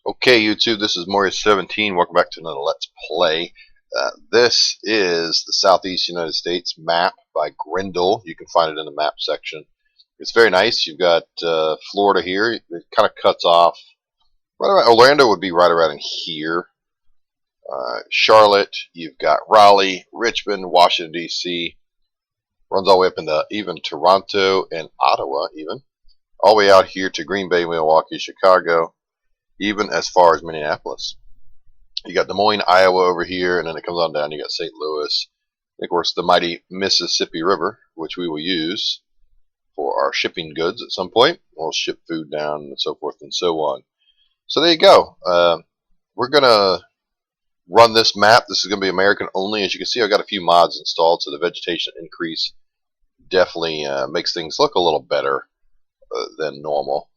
Okay, YouTube, this is Mario17. Welcome back to another Let's Play. This is the Southeast United States map by Grendil. You can find it in the map section. It's very nice. You've got Florida here. It kind of cuts off. Right around, Orlando would be right around in here. Charlotte, you've got Raleigh, Richmond, Washington, D.C. Runs all the way up into even Toronto and Ottawa even. All the way out here to Green Bay, Milwaukee, Chicago, even as far as Minneapolis. You got Des Moines, Iowa over here, and then it comes on down. You got St. Louis. And of course, the mighty Mississippi River, which we will use for our shipping goods at some point. We'll ship food down and so forth and so on. So there you go. We're going to run this map. This is going to be American only. As you can see, I've got a few mods installed, so the vegetation increase definitely makes things look a little better than normal.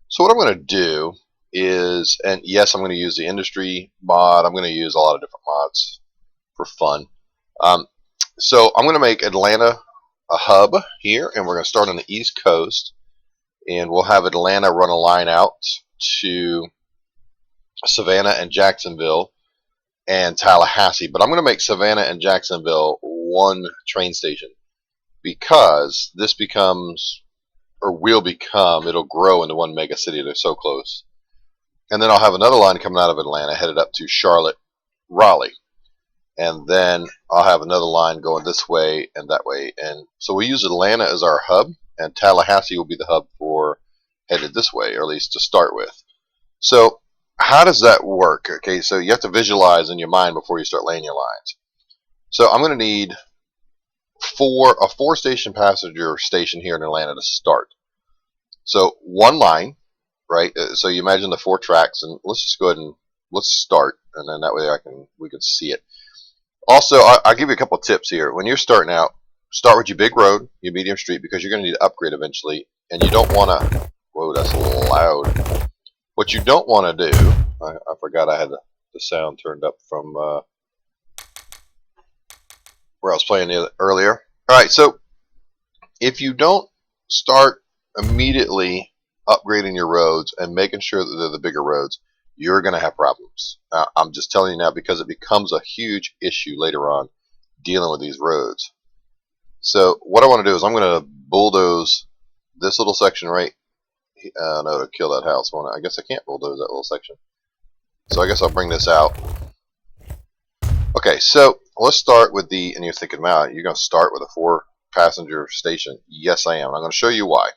So what I'm going to do is, and yes, I'm going to use the industry mod. I'm going to use a lot of different mods for fun. So I'm going to make Atlanta a hub here, and we're going to start on the East Coast, and we'll have Atlanta run a line out to Savannah and Jacksonville and Tallahassee. But I'm going to make Savannah and Jacksonville one train station, because this becomes, or will become, it'll grow into one mega city. They're so close. And then I'll have another line coming out of Atlanta headed up to Charlotte, Raleigh. And then I'll have another line going this way and that way. And so we use Atlanta as our hub, and Tallahassee will be the hub for headed this way, or at least to start with. So how does that work? Okay, so you have to visualize in your mind before you start laying your lines. So I'm going to need a four-station passenger station here in Atlanta to start. So one line. Right, so you imagine the four tracks, and let's just go ahead and let's start, and then that way we can see it. Also, I'll give you a couple of tips here. When you're starting out, start with your big road, your medium street, because you're going to need to upgrade eventually, and you don't want to. Whoa, that's a little loud. What you don't want to do, I forgot I had the sound turned up from where I was playing earlier. All right, so if you don't start immediately upgrading your roads and making sure that they're the bigger roads, you're going to have problems. I'm just telling you now, because it becomes a huge issue later on dealing with these roads. So what I want to do is I'm going to bulldoze this little section right. No, to kill that house. I guess I can't bulldoze that little section. So I guess I'll bring this out. Okay, so let's start with the, and you're thinking, wow, you're going to start with a 4-passenger station. Yes, I am. I'm going to show you why.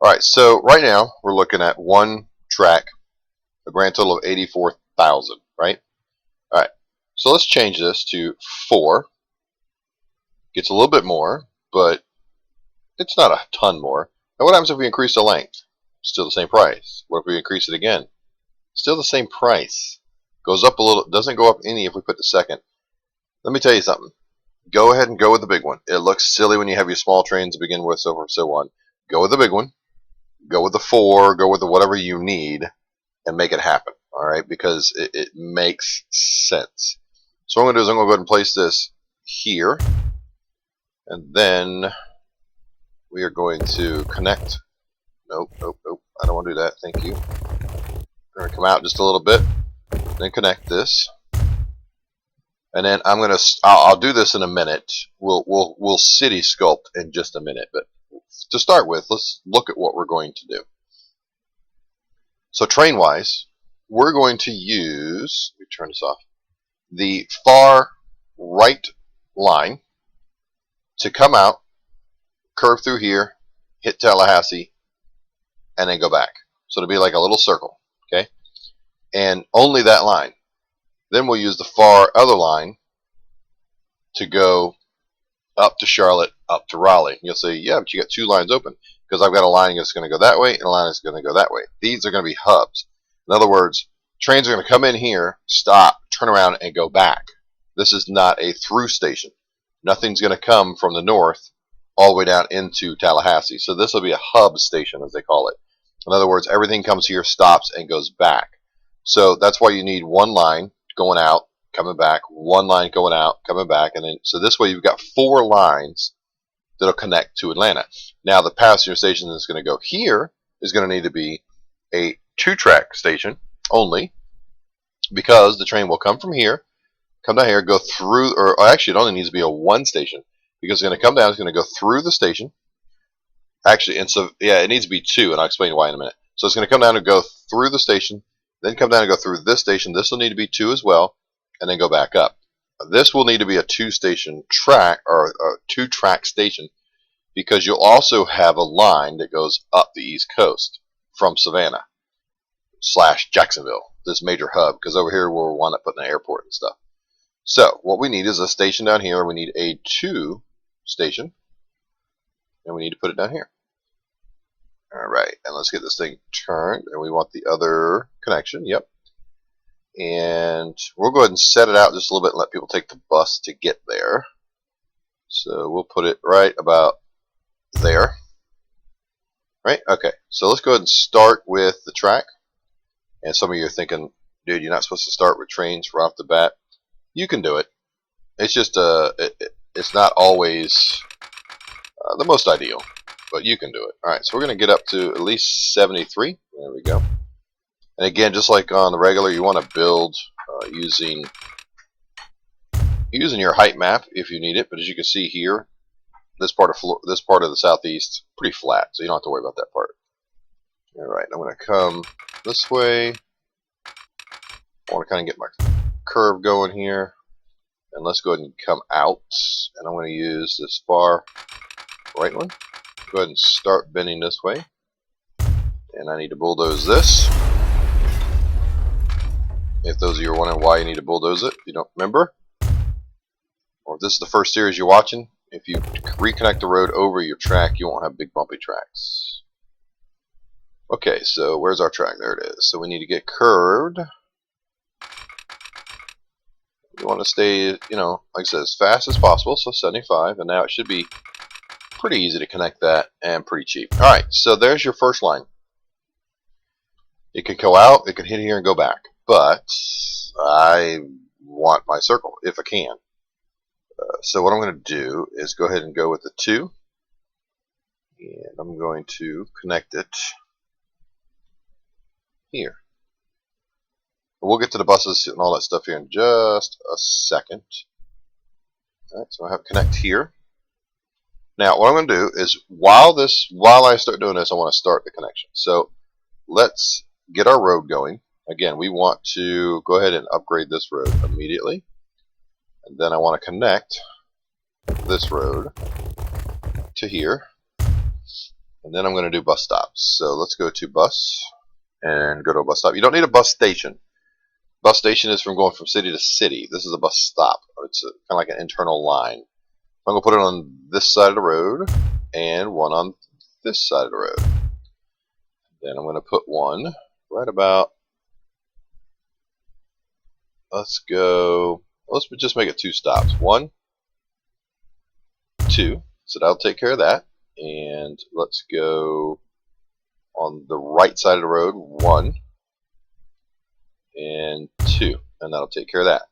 Alright, so right now we're looking at one track, a grand total of 84,000, right? Alright, so let's change this to 4. Gets a little bit more, but it's not a ton more. Now what happens if we increase the length? Still the same price. What if we increase it again? Still the same price. Goes up a little, doesn't go up any if we put the second. Let me tell you something. Go ahead and go with the big one. It looks silly when you have your small trains to begin with, so forth and so on. Go with the big one. Go with the 4, go with the whatever you need, and make it happen, all right? Because it makes sense. So what I'm going to do is I'm going to go ahead and place this here, and then we are going to connect. Nope, nope, nope. I don't want to do that. Thank you. We're going to come out just a little bit, then connect this, and then I'm going to. I'll do this in a minute. We'll city sculpt in just a minute, but to start with, let's look at what we're going to do. So train-wise, we're going to use, let me turn this off, the far right line to come out, curve through here, hit Tallahassee, and then go back. So it'll be like a little circle, okay? And only that line. Then we'll use the far other line to go up to Charlotte, up to Raleigh. You'll say, yeah, but you got 2 lines open, because I've got a line that's going to go that way and a line that's going to go that way. These are going to be hubs. In other words, trains are going to come in here, stop, turn around, and go back. This is not a through station. Nothing's going to come from the north all the way down into Tallahassee. So this will be a hub station, as they call it. In other words, everything comes here, stops, and goes back. So that's why you need one line going out, coming back, one line going out, coming back, and then so this way you've got 4 lines that'll connect to Atlanta. Now the passenger station that's going to go here is going to need to be a 2-track station, only, because the train will come from here, come down here, go through, or actually it only needs to be a one station, because it's going to come down, it's going to go through the station. Actually, and so, yeah, it needs to be two, and I'll explain why in a minute. So it's going to come down and go through the station, then come down and go through this station. This will need to be two as well, and then go back up. This will need to be a two-station track, or a two-track station, because you'll also have a line that goes up the East Coast from Savannah / Jacksonville, this major hub, because over here we'll want to put an airport and stuff. So what we need is a station down here. We need a 2 station, and we need to put it down here. All right, and let's get this thing turned, and we want the other connection. Yep. And we'll go ahead and set it out just a little bit and let people take the bus to get there. So we'll put it right about there. Right? Okay, so let's go ahead and start with the track. And some of you are thinking, dude, you're not supposed to start with trains right off the bat. You can do it. It's just it's not always the most ideal, but you can do it. All right, so we're going to get up to at least 73. There we go. And again, just like on the regular, you want to build using your height map if you need it. But as you can see here, this part of the southeast pretty flat, so you don't have to worry about that part. All right, I'm going to come this way. I want to kind of get my curve going here, and let's go ahead and come out. And I'm going to use this far right one. Go ahead and start bending this way, and I need to bulldoze this. If those of you are wondering why you need to bulldoze it, if you don't remember, or if this is the first series you're watching, if you reconnect the road over your track, you won't have big bumpy tracks. Okay, so where's our track? There it is. So we need to get curved. You want to stay, like I said, as fast as possible, so 75, and now it should be pretty easy to connect that and pretty cheap. All right, so there's your first line. It could go out, it could hit here and go back, but I want my circle if I can. So what I'm going to do is go ahead and go with the 2, and I'm going to connect it here. We'll get to the buses and all that stuff here in just a second. All right, so I have connect here. Now what I'm going to do is while I start doing this, I want to start the connection. So let's get our road going. Again, we want to go ahead and upgrade this road immediately. And then I want to connect this road to here. And then I'm going to do bus stops. So let's go to bus and go to a bus stop. You don't need a bus station. Bus station is from going from city to city. This is a bus stop. It's kind of like an internal line. I'm going to put it on this side of the road and one on this side of the road. Then I'm going to put one right about, let's just make it 2 stops. 1, 2. So that'll take care of that. And let's go on the right side of the road, 1 and 2. And that'll take care of that.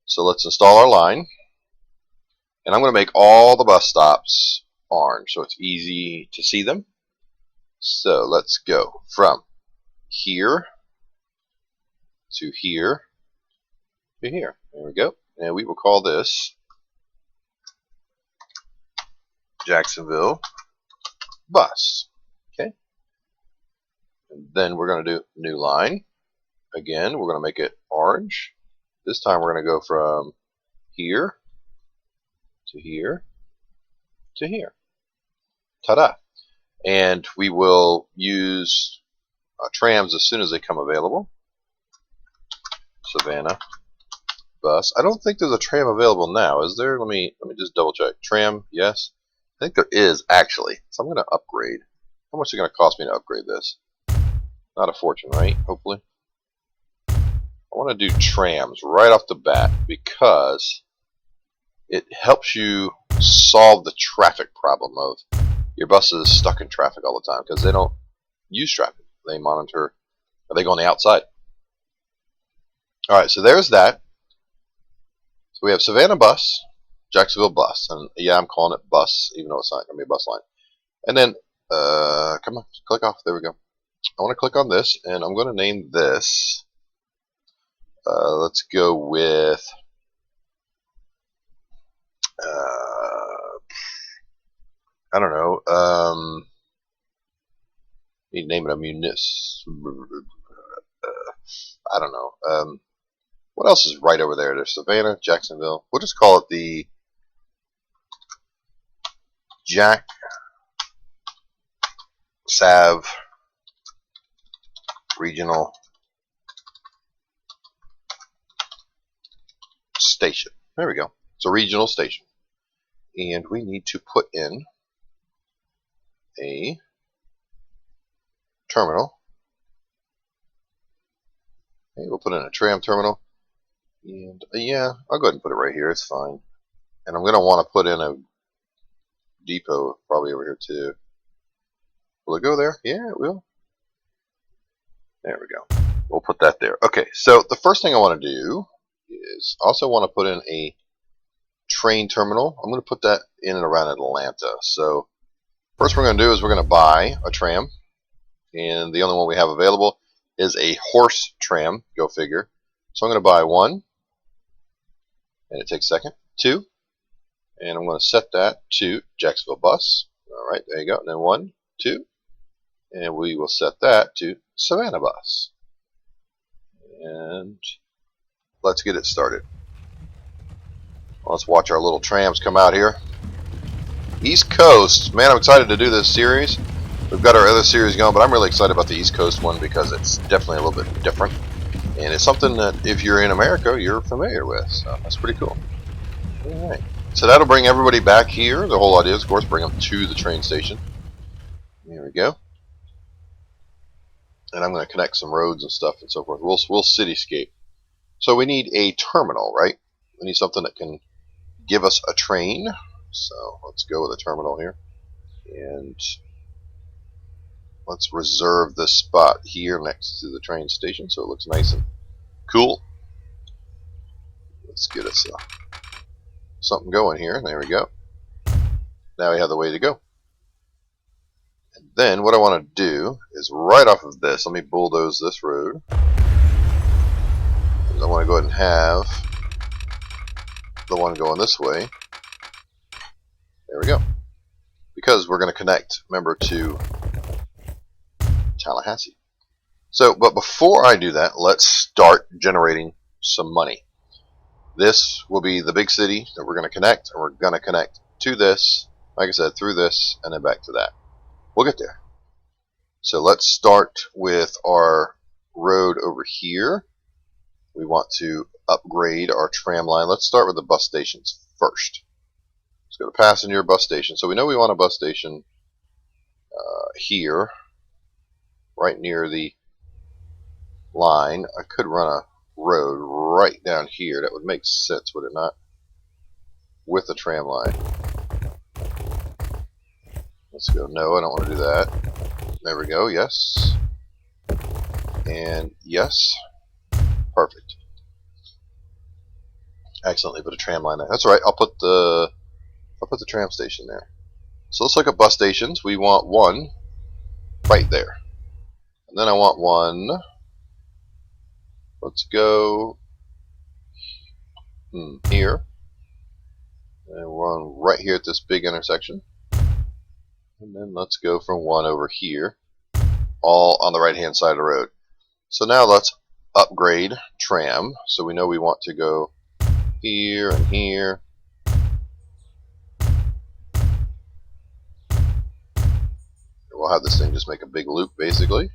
So let's install our line. And I'm going to make all the bus stops orange so it's easy to see them. So let's go from here to here to here. There we go. And we will call this Jacksonville bus. Okay. And then we're going to do new line. Again, we're going to make it orange. This time we're going to go from here to here to here. Ta-da! And we will use trams as soon as they come available. Savannah bus. I don't think there's a tram available now, is there? Let me just double check. Tram, yes. I think there is actually. So I'm going to upgrade. How much is it going to cost me to upgrade this? Not a fortune, right? Hopefully. I want to do trams right off the bat because it helps you solve the traffic problem of your buses stuck in traffic all the time because they don't use traffic. They monitor, or they go on the outside. Alright, so there's that. So we have Savannah bus, Jacksonville bus, and yeah, I'm calling it bus, even though it's not going to be a bus line. And then, come on, click off, there we go. I want to click on this, and I'm going to name this let's go with I don't know. You name it a I don't know. What else is right over there? There's Savannah, Jacksonville. We'll just call it the Jack Sav Regional Station. There we go. It's a regional station. And we need to put in a terminal. Okay, we'll put in a tram terminal. And yeah, I'll go ahead and put it right here. It's fine. And I'm going to want to put in a depot probably over here too. Will it go there? Yeah, it will. There we go. We'll put that there. Okay, so the first thing I want to do is also want to put in a train terminal. I'm going to put that in and around Atlanta. So first we're going to do is we're going to buy a tram. And the only one we have available is a horse tram. Go figure. So I'm going to buy one. And it takes a second. Two. And I'm going to set that to Jacksonville bus. All right, there you go. And then 1, 2. And we will set that to Savannah bus. And let's get it started. Let's watch our little trams come out here. East Coast. Man, I'm excited to do this series. We've got our other series going, but I'm really excited about the East Coast one because it's definitely a little bit different. And it's something that if you're in America, you're familiar with. So that's pretty cool. All right. So that'll bring everybody back here. The whole idea is, of course, bring them to the train station. There we go. And I'm going to connect some roads and stuff and so forth. We'll cityscape. So we need a terminal, right? We need something that can give us a train. So let's go with a terminal here. And let's reserve this spot here next to the train station so it looks nice and cool. Let's get us something going here. There we go. Now we have the way to go. And then what I want to do is right off of this, let me bulldoze this road. I want to go ahead and have the one going this way. There we go. Because we're going to connect, remember, to Tallahassee. So, but before I do that, let's start generating some money. This will be the big city that we're going to connect, and we're going to connect to this, like I said, through this, and then back to that. We'll get there. So let's start with our road over here. We want to upgrade our tram line. Let's start with the bus stations first. Let's go to passenger bus station. So we know we want a bus station here, right near the line. I could run a road right down here. That would make sense, would it not? With the tram line. Let's go. No, I don't want to do that. There we go. Yes. And yes. Perfect. Accidentally put a tram line there. That's all right. I'll put the tram station there. So let's look at bus stations. We want one right there. And then I want one. Let's go here. And one right here at this big intersection. And then let's go from one over here, all on the right hand side of the road. So now let's upgrade tram. So we know we want to go here and here. We'll have this thing just make a big loop basically.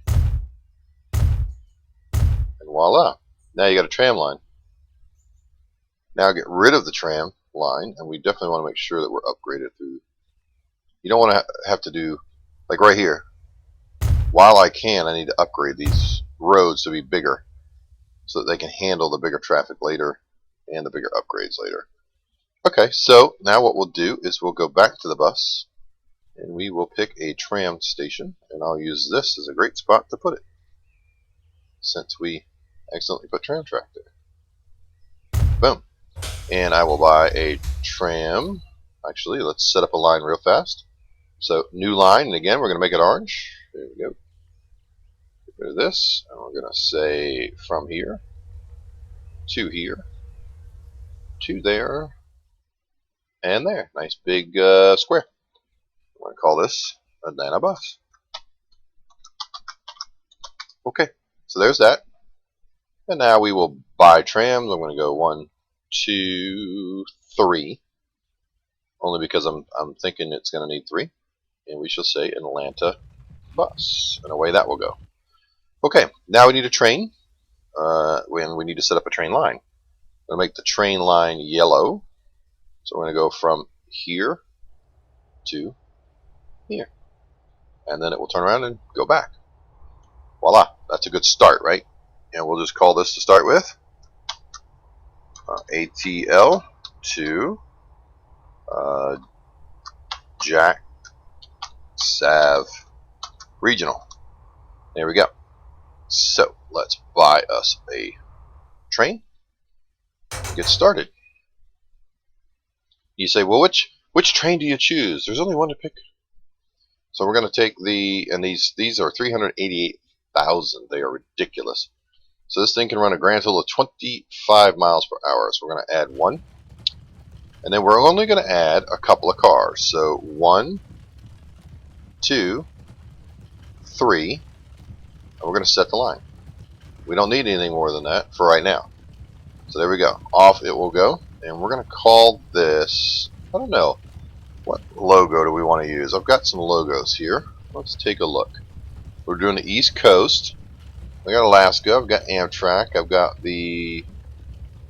And voila. Now you got a tram line. Now get rid of the tram line, and we definitely want to make sure that we're upgraded through. You don't want to have to do, like right here, while I can, I need to upgrade these roads to be bigger so that they can handle the bigger traffic later and the bigger upgrades later. Okay, so now what we'll do is we'll go back to the bus and we will pick a tram station, and I'll use this as a great spot to put it since we accidentally put tram track there. Boom. And I will buy a tram. Actually, let's set up a line real fast. So new line, and again we're going to make it orange. There we go. Get rid of this, and we're going to say from here. 2 here, 2 there, and there. Nice big square. I'm going to call this Atlanta bus. Okay, so there's that. And now we will buy trams. I'm going to go 1, 2, 3. Only because I'm thinking it's going to need 3. And we shall say Atlanta bus. And away that will go. Okay, now we need a train. When we need to set up a train line. I'm going to make the train line yellow. So we're going to go from here to here. And then it will turn around and go back. Voila, that's a good start, right? And we'll just call this to start with ATL to Jack Sav Regional. There we go. So let's buy us a train. Get started. You say, well, which train do you choose? There's only one to pick. So we're going to take these are 388,000. They are ridiculous. So this thing can run a grand total of 25 miles per hour. So we're going to add 1. And then we're only going to add a couple of cars. So 1, 2, 3. And we're going to set the line. We don't need anything more than that for right now. So there we go. Off it will go. And we're going to call this, I don't know, what logo do we want to use? I've got some logos here. Let's take a look. We're doing the East Coast. I got Alaska. I've got Amtrak. I've got the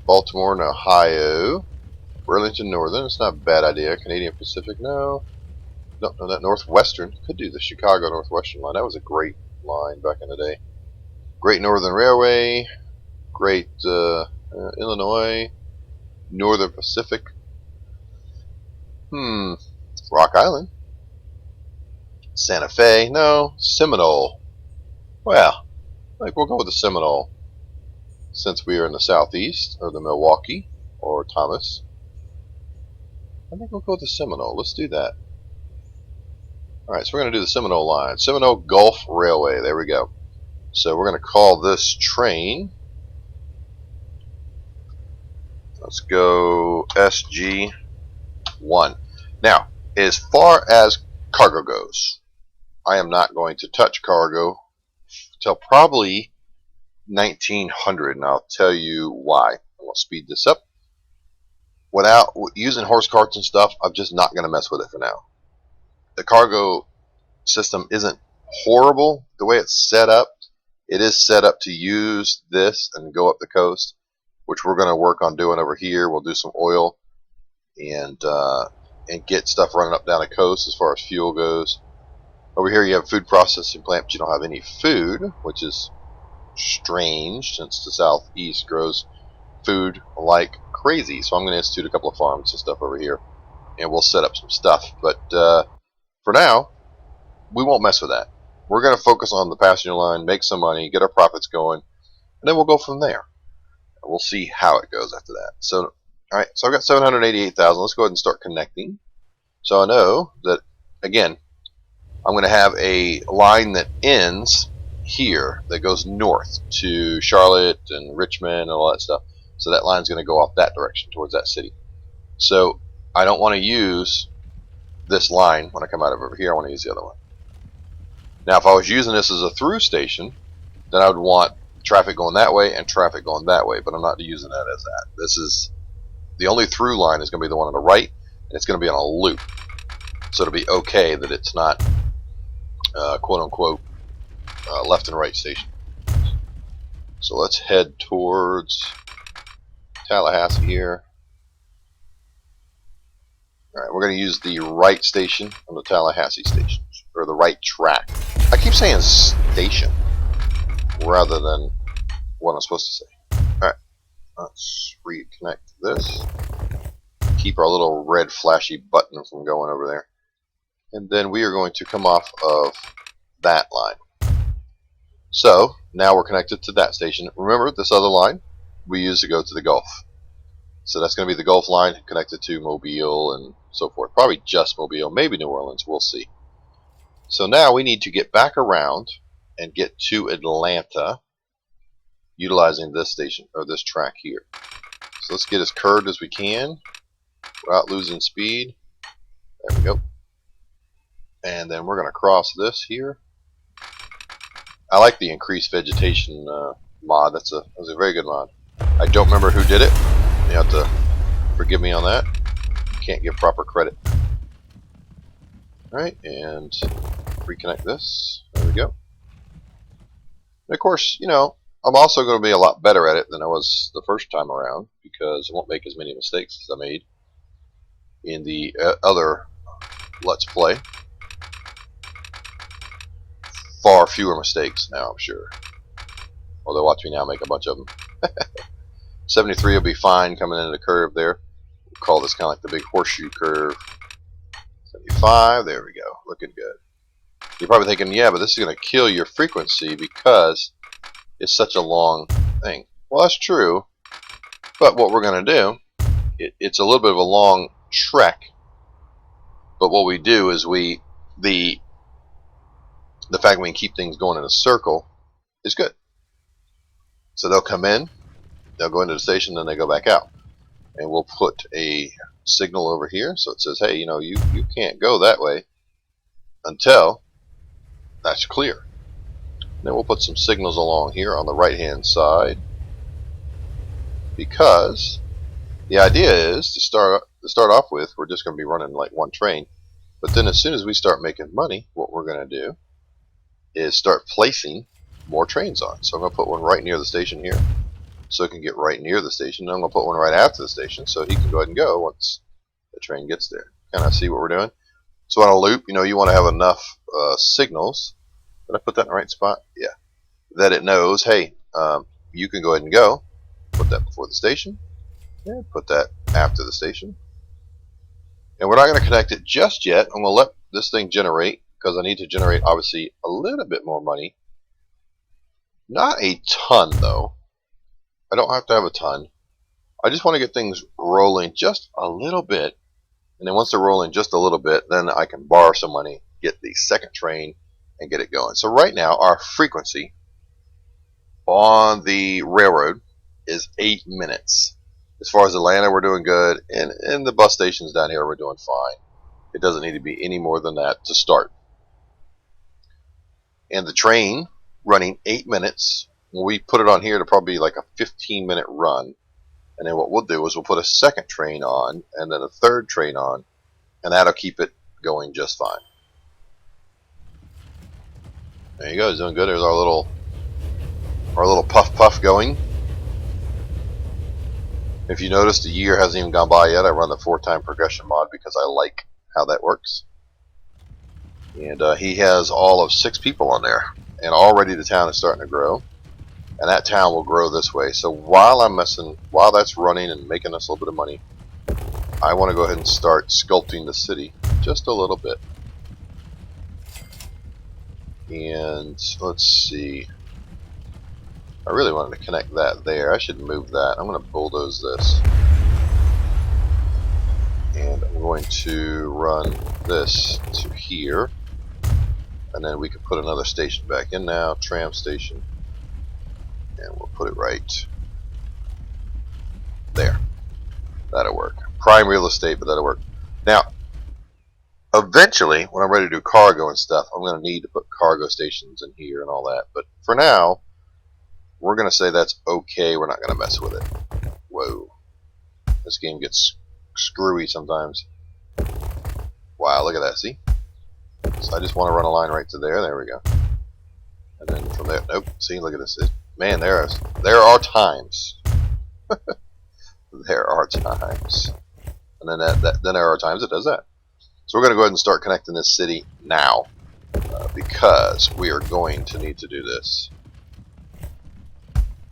Baltimore and Ohio. Burlington Northern. It's not a bad idea. Canadian Pacific. No. No, that Northwestern. Could do the Chicago Northwestern line. That was a great line back in the day. Great Northern Railway. Great Illinois. Northern Pacific. Rock Island. Santa Fe. No. Seminole. Well, I think we'll go with the Seminole. Since we are in the southeast, or the Milwaukee, or Thomas. I think we'll go with the Seminole. Let's do that. Alright, so we're going to do the Seminole line. Seminole Gulf Railway. There we go. So we're going to call this train. Let's go SG1. Now, as far as cargo goes, I am not going to touch cargo until probably 1900, and I'll tell you why. I'll speed this up. Without using horse carts and stuff, I'm just not going to mess with it for now. The cargo system isn't horrible the way it's set up. It is set up to use this and go up the coast, which we're going to work on doing over here. We'll do some oil and get stuff running up down the coast as far as fuel goes. Over here you have a food processing plant, but you don't have any food, which is strange since the southeast grows food like crazy. So I'm going to institute a couple of farms and stuff over here, and we'll set up some stuff. But for now, we won't mess with that. We're going to focus on the passenger line, make some money, get our profits going, and then we'll go from there. We'll see how it goes after that. So, all right. So I've got 788,000. Let's go ahead and start connecting. So I know that again, I'm going to have a line that ends here that goes north to Charlotte and Richmond and all that stuff. So that line's going to go off that direction towards that city. So I don't want to use this line when I come out of over here. I want to use the other one. Now, if I was using this as a through station, then I would want traffic going that way and traffic going that way. But I'm not using that as that. This is the only through line is going to be the one on the right, and it's going to be on a loop. So it'll be okay that it's not quote unquote left and right station. So let's head towards Tallahassee here. Alright, we're going to use the right station on the Tallahassee station, or the right track. I keep saying station rather than what I'm supposed to say. Alright, let's reconnect this. Keep our little red flashy button from going over there. And then we are going to come off of that line. So now we're connected to that station. Remember, this other line we use to go to the Gulf. So that's going to be the Gulf line connected to Mobile and so forth. Probably just Mobile, maybe New Orleans. We'll see. So now we need to get back around and get to Atlanta. utilizing this station or this track here. So let's get as curved as we can without losing speed. There we go. And then we're going to cross this here. I like the increased vegetation mod. That's a very good mod. I don't remember who did it. You have to forgive me on that. Can't give proper credit. Alright, and reconnect this. There we go. And of course, you know, I'm also going to be a lot better at it than I was the first time around, because I won't make as many mistakes as I made in the other Let's Play. Far fewer mistakes now, I'm sure. Although watch me now make a bunch of them. 73 will be fine coming into the curve there. We'll call this kind of like the big horseshoe curve. 75, there we go, looking good. You're probably thinking, yeah, but this is going to kill your frequency because it's such a long thing. Well, that's true, but what we're going to do, it's a little bit of a long trek, but what we do is the fact we can keep things going in a circle is good. So they'll come in, they'll go into the station, then they go back out. And we'll put a signal over here so it says, hey, you know, you can't go that way until that's clear. Then we'll put some signals along here on the right hand side, because the idea is to start off with, we're just going to be running like one train, but then as soon as we start making money, what we're going to do is start placing more trains on. So I'm going to put one right near the station here so it can get right near the station, and I'm going to put one right after the station so he can go ahead and go once the train gets there. Kind of see what we're doing? So on a loop, you know, you want to have enough signals. Did I put that in the right spot? Yeah. That it knows, hey, you can go ahead and go. Put that before the station. Yeah, put that after the station. And we're not going to connect it just yet. I'm going to let this thing generate, because I need to generate, obviously, a little bit more money. Not a ton, though. I don't have to have a ton. I just want to get things rolling just a little bit. And then once they're rolling just a little bit, then I can borrow some money, get the second train, and get it going. So right now, our frequency on the railroad is 8 minutes. As far as Atlanta, we're doing good. And in the bus stations down here, we're doing fine. It doesn't need to be any more than that to start. And the train running 8 minutes, we put it on here to probably like a 15-minute run. And then what we'll do is we'll put a second train on, and then a third train on, and that'll keep it going just fine. There you go, it's doing good. There's our little puff going. If you noticed, the year hasn't even gone by yet. I run the 4-time progression mod because I like how that works. And he has all of 6 people on there, and already the town is starting to grow. And that town will grow this way. So while that's running and making us a little bit of money, I want to go ahead and start sculpting the city just a little bit. And let's see. I really wanted to connect that there. I should move that. I'm going to bulldoze this. And I'm going to run this to here. And then we can put another station back in now. Tram station. And we'll put it right there. That'll work. Prime real estate, but that'll work. Now, eventually, when I'm ready to do cargo and stuff, I'm going to need to put cargo stations in here and all that. But for now, we're going to say that's okay. We're not going to mess with it. Whoa. This game gets screwy sometimes. Wow, look at that. See? So I just want to run a line right to there. There we go. And then from there, nope. See, look at this. Man, there are times. There are times. And then then there are times it does that. So we're going to go ahead and start connecting this city now, because we are going to need to do this.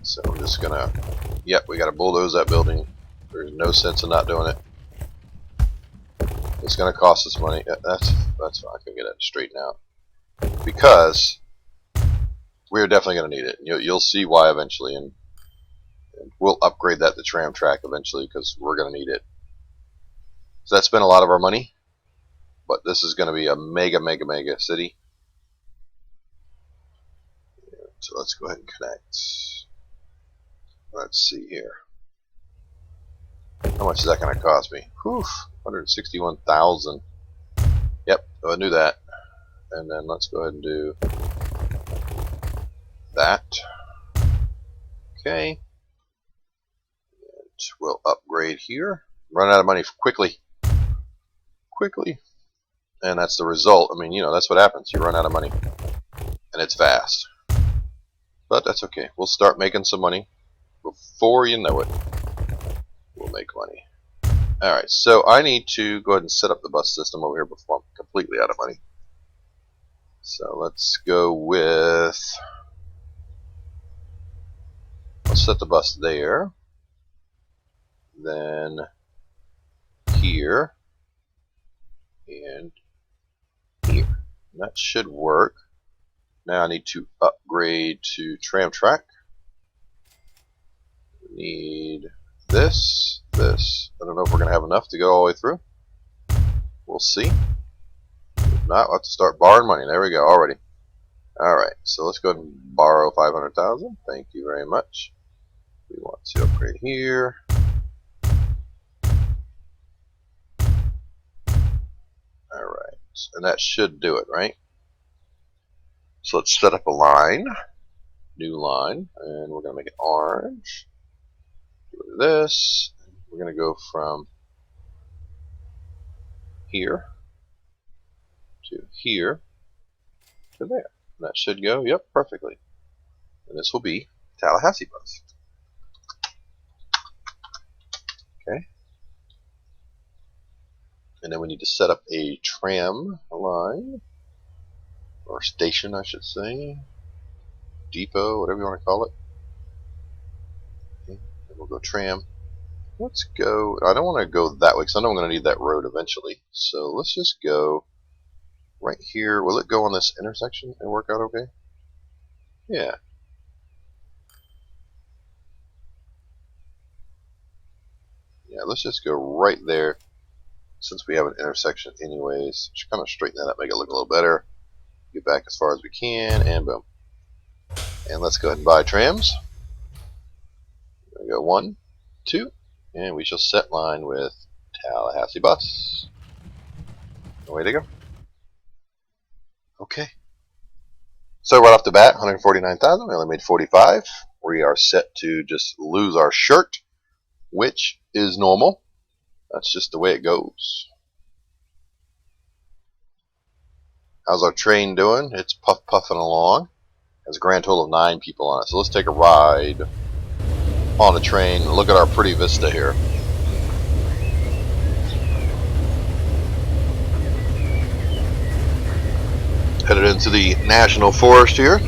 So I'm just going to, yep, we got to bulldoze that building. There's no sense in not doing it. It's going to cost us money. That's fine. I can get it straightened out. Because we're definitely going to need it. You'll see why eventually, and we'll upgrade that to tram track eventually because we're going to need it. So that's been a lot of our money, but this is going to be a mega city. So let's go ahead and connect. Let's see here. How much is that going to cost me? Whew, 161,000. Yep, I knew that. And then let's go ahead and do that. Okay. And we'll upgrade here. Run out of money quickly. Quickly. And that's the result. I mean, you know, that's what happens. You run out of money. And it's fast. But that's okay. We'll start making some money. Before you know it, we'll make money. Alright, so I need to go ahead and set up the bus system over here before I'm completely out of money. So let's go with... Let's set the bus there. Then here. And here. And that should work. Now I need to upgrade to tram track. We need this. I don't know if we're going to have enough to go all the way through. We'll see. If not, we'll have to start borrowing money. There we go, already. Alright, so let's go ahead and borrow 500,000. Thank you very much. We want to upgrade here. Alright, and that should do it, right? So let's set up a line. New line. And we're going to make it orange. Do this. We're going to go from here to here to there. And that should go, yep, perfectly. And this will be Tallahassee bus. Okay. And then we need to set up a tram line, or station, I should say. Depot, whatever you want to call it. Okay. And we'll go tram. Let's go, I don't want to go that way because I know I'm going to need that road eventually. So let's just go right here. Will it go on this intersection and work out okay? Yeah. Yeah, let's just go right there since we have an intersection anyways. Just kind of straighten that up, make it look a little better. Get back as far as we can, and boom. And let's go ahead and buy trams. There we go, 1, 2. And we shall set line with Tallahassee bus. Way to go. Okay. So right off the bat, 149,000. We only made 45. We are set to just lose our shirt, which is normal. That's just the way it goes. How's our train doing? It's puffing along. There's a grand total of 9 people on it. So let's take a ride on the train and look at our pretty vista here. Headed into the National Forest here.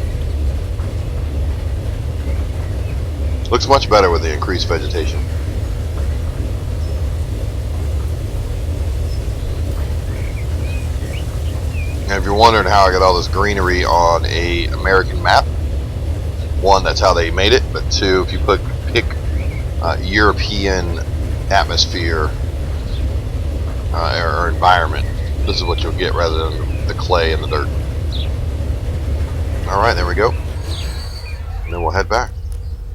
Looks much better with the increased vegetation. And if you're wondering how I got all this greenery on a American map, 1, that's how they made it, but 2, if you pick European atmosphere or environment, this is what you'll get rather than the clay and the dirt. Alright, there we go. And then we'll head back.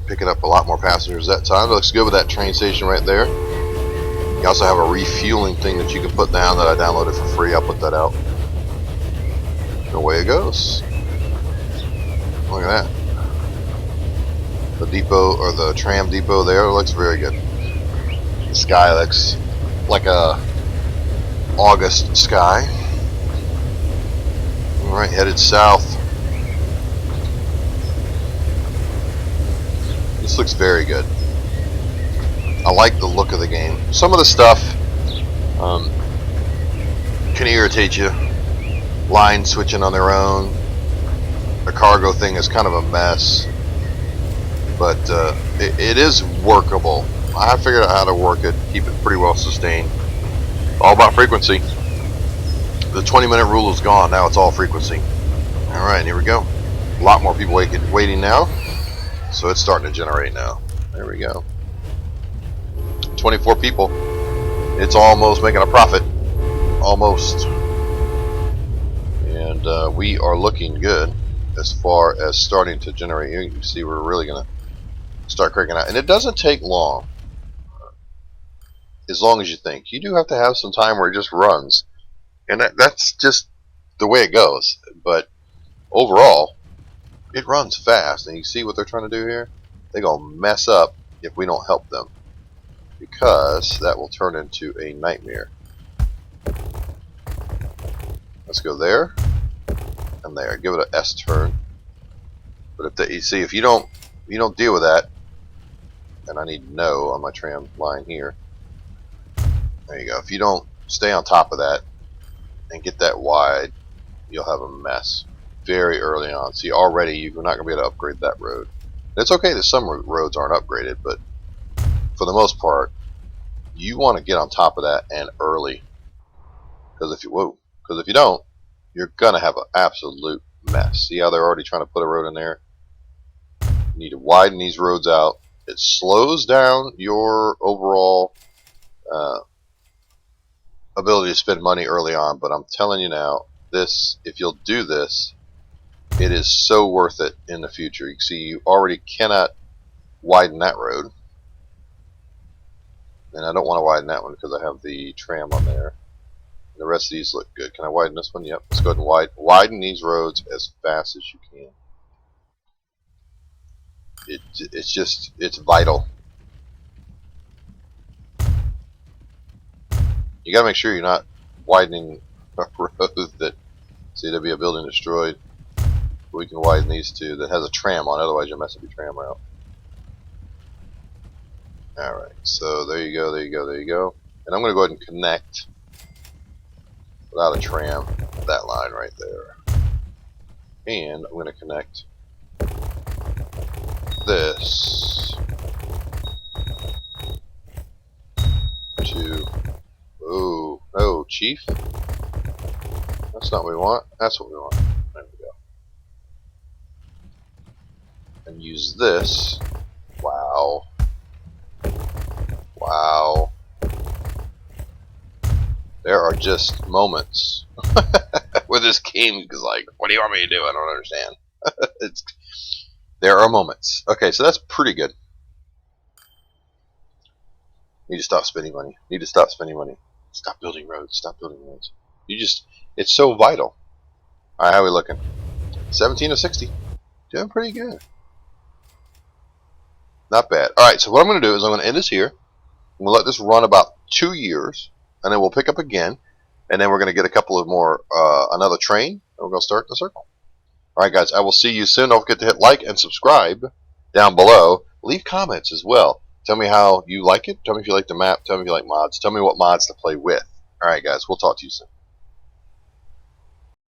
Picking up a lot more passengers that time. It looks good with that train station right there. You also have a refueling thing that you can put down that I downloaded for free. I'll put that out. And away it goes. Look at that. The depot, or the tram depot there, looks very good. The sky looks like a August sky. Alright, headed south. This looks very good. I like the look of the game. Some of the stuff can irritate you. Line switching on their own. The cargo thing is kind of a mess. But it is workable. I figured out how to work it, keep it pretty well sustained. All about frequency. The 20-minute rule is gone. Now it's all frequency. Alright, here we go. A lot more people waiting now. So it's starting to generate now. There we go. 24 people. It's almost making a profit. Almost. And we are looking good as far as starting to generate. You can see we're really going to start cranking out. And it doesn't take long as you think. You do have to have some time where it just runs. And that's just the way it goes. But overall, it runs fast. And you see what they're trying to do here? They're going to mess up if we don't help them. Because that will turn into a nightmare. Let's go there. And there. Give it an S turn. But you see, if you don't deal with that, and I need no on my tram line here. There you go. If you don't stay on top of that and get that wide, you'll have a mess very early on. See, already you're not going to be able to upgrade that road. And it's okay that some roads aren't upgraded, but for the most part, you want to get on top of that and early. Because if you don't, you're going to have an absolute mess. See how they're already trying to put a road in there? You need to widen these roads out. It slows down your overall ability to spend money early on, but I'm telling you now, if you'll do this, it is so worth it in the future. You see, you already cannot widen that road, and I don't want to widen that one because I have the tram on there. The rest of these look good. Can I widen this one? Yep. Let's go ahead and widen these roads as fast as you can. It's vital. You gotta make sure you're not widening a road that, see, there'll be a building destroyed. We can widen these two that has a tram on, otherwise you'll mess up your tram route. Alright, so there you go, there you go, there you go. And I'm gonna go ahead and connect without a tram that line right there. And I'm gonna connect this to, oh no, Chief, that's not what we want. That's what we want. There we go. And use this. Wow, wow, there are just moments where this game is like, what do you want me to do? I don't understand. There are moments. Okay, so that's pretty good. Need to stop spending money. Need to stop spending money. Stop building roads. Stop building roads. It's so vital. Alright, how are we looking? 17 of 60. Doing pretty good. Not bad. Alright, so what I'm going to do is I'm going to end this here. I'm going to let this run about 2 years, and then we'll pick up again, and then we're going to get a couple of more, another train, and we're going to start the circle. Alright guys, I will see you soon. Don't forget to hit like and subscribe down below. Leave comments as well. Tell me how you like it. Tell me if you like the map. Tell me if you like mods. Tell me what mods to play with. Alright guys, we'll talk to you soon.